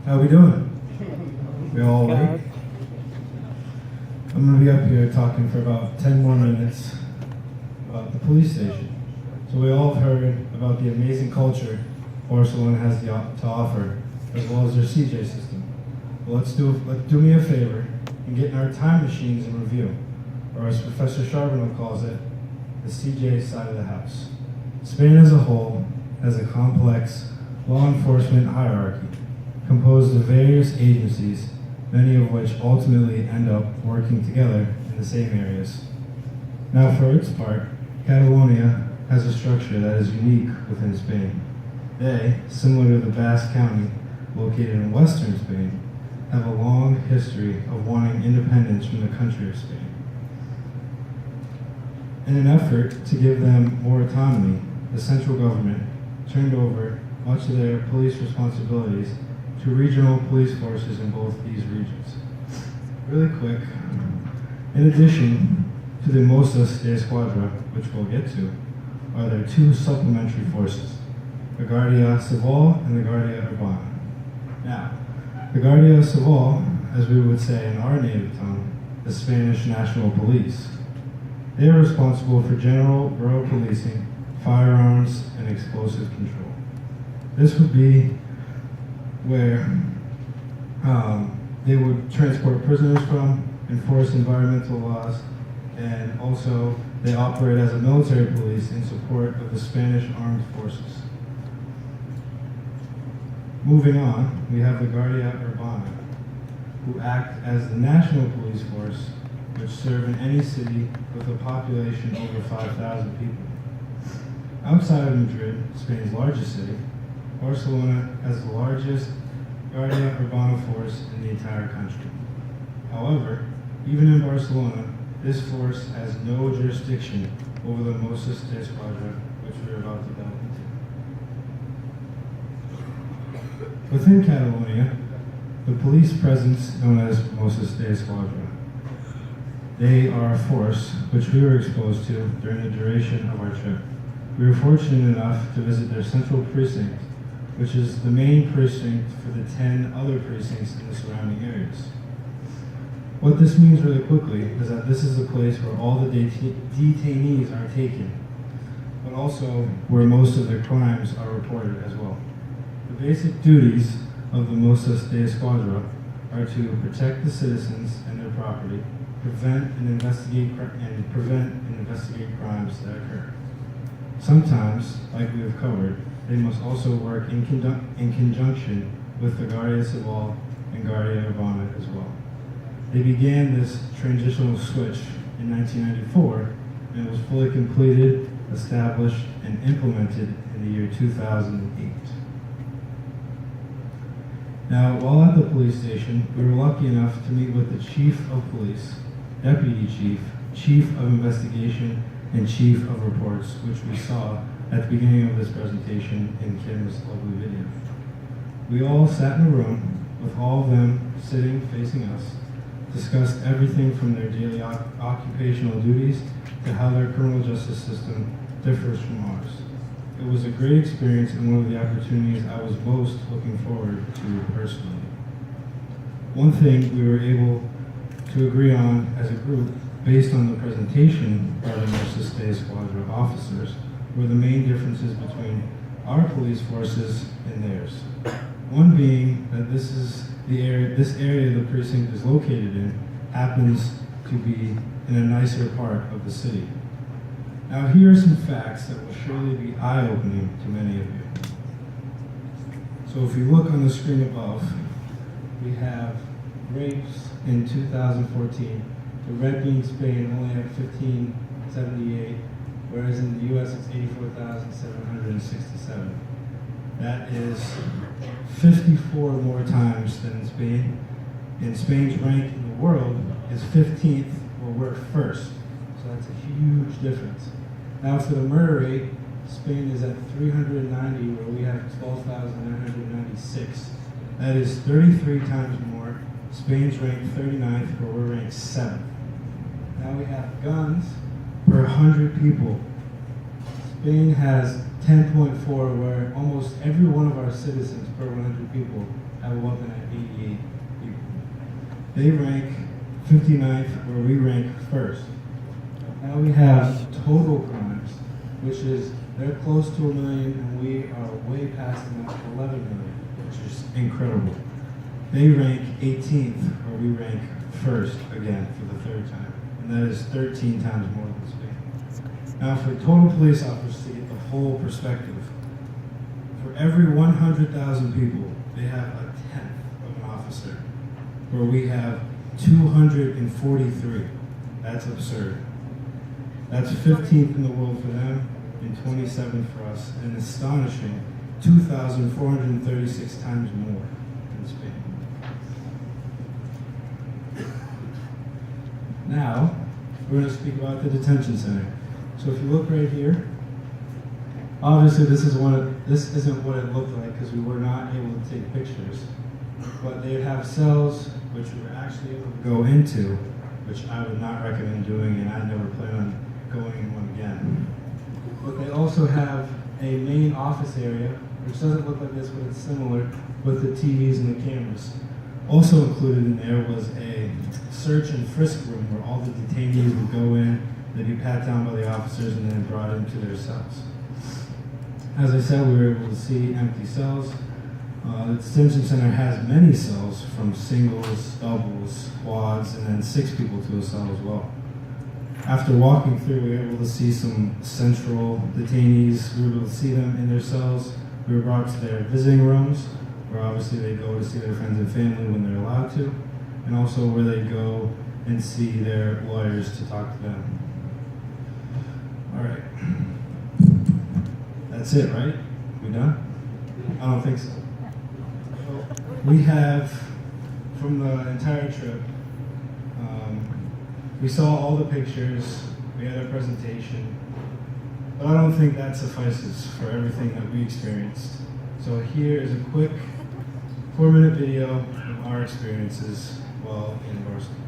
How we doing? We all awake? I'm going to be up here talking for about 10 more minutes about the police station. So we all have heard about the amazing culture Barcelona has to offer, as well as their CJ system. Well, do me a favor and get in our time machines and review, or as Professor Charbonneau calls it, the CJ side of the house. Spain as a whole has a complex law enforcement hierarchy composed of various agencies, many of which ultimately end up working together in the same areas. Now, for its part, Catalonia has a structure that is unique within Spain. They, similar to the Basque County, located in western Spain, have a long history of wanting independence from the country of Spain. In an effort to give them more autonomy, the central government turned over much of their police responsibilities to regional police forces in both these regions. Really quick, in addition to the Mossos de Esquadra, which we'll get to, are there two supplementary forces, the Guardia Civil and the Guardia Urbana. Now, the Guardia Civil, as we would say in our native tongue, the Spanish National Police. They are responsible for general borough policing, firearms, and explosive control. This would be where they would transport prisoners from, enforce environmental laws, and also they operate as a military police in support of the Spanish armed forces. Moving on, we have the Guardia Urbana, who act as the national police force, which serve in any city with a population over 5,000 people. Outside of Madrid, Spain's largest city, Barcelona has the largest Guardia Urbana force in the entire country. However, even in Barcelona, this force has no jurisdiction over the Mossos de Esquadra, which we're about to delve into. Within Catalonia, the police presence known as Mossos de Esquadra. They are a force which we were exposed to during the duration of our trip. We were fortunate enough to visit their central precinct, which is the main precinct for the 10 other precincts in the surrounding areas. What this means really quickly is that this is the place where all the detainees are taken, but also where most of their crimes are reported as well. The basic duties of the Mossos de Esquadra are to protect the citizens and their property, prevent and investigate crimes that occur. Sometimes, like we have covered, they must also work in conjunction with the Guardia Civil and Guardia Urbana as well. They began this transitional switch in 1994, and it was fully completed, established, and implemented in the year 2008. Now, while at the police station, we were lucky enough to meet with the Chief of Police, Deputy Chief, Chief of Investigation, and Chief of Reports, which we saw at the beginning of this presentation in Kim's lovely video. We all sat in a room with all of them sitting facing us, discussed everything from their daily occupational duties to how their criminal justice system differs from ours. It was a great experience and one of the opportunities I was most looking forward to personally. One thing we were able to agree on as a group, based on the presentation by the Mossos de Esquadra officers, were the main differences between our police forces and theirs. One being that this area the precinct is located in happens to be in a nicer part of the city. Now here are some facts that will surely be eye-opening to many of you. So if you look on the screen above, we have rapes in 2014. The Red Bean Spain only had 1578, whereas in the US it's 84,767. That is 54 more times than in Spain. And Spain's rank in the world is 15th, where we're first. So that's a huge difference. Now for the murder rate, Spain is at 390, where we have 12,996. That is 33 times more. Spain's ranked 39th, where we're ranked 7th. Now we have guns per 100 people. Spain has 10.4, where almost every one of our citizens per 100 people have a weapon at 88 people. They rank 59th, where we rank first. Now we have total crimes, which is they're close to 1 million, and we are way past them at 11 million, which is incredible. They rank 18th, where we rank first again for the third time, and that is 13 times more than Spain. Now, for total police officers to get the whole perspective, for every 100,000 people, they have a tenth of an officer, where we have 243. That's absurd. That's 15th in the world for them and 27th for us, an astonishing 2,436 times more than Spain. Now, we're going to speak about the detention center. So if you look right here, obviously this isn't what it looked like because we were not able to take pictures. But they have cells which we were actually able to go into, which I would not recommend doing, and I never plan on going in one again. But they also have a main office area, which doesn't look like this, but it's similar, with the TVs and the cameras. Also included in there was a search and frisk room where all the detainees would go in, they'd be pat down by the officers and then brought into their cells. As I said, we were able to see empty cells. The detention center has many cells, from singles, doubles, quads, and then 6 people to a cell as well. After walking through, we were able to see some central detainees. We were able to see them in their cells. We were brought to their visiting rooms, where obviously they go to see their friends and family when they're allowed to, and also where they go and see their lawyers to talk to them. All right. That's it, right? We done? I don't think so. We have, from the entire trip, we saw all the pictures, we had a presentation, but I don't think that suffices for everything that we experienced. So here is a quick 4-minute video of our experiences while in Barcelona.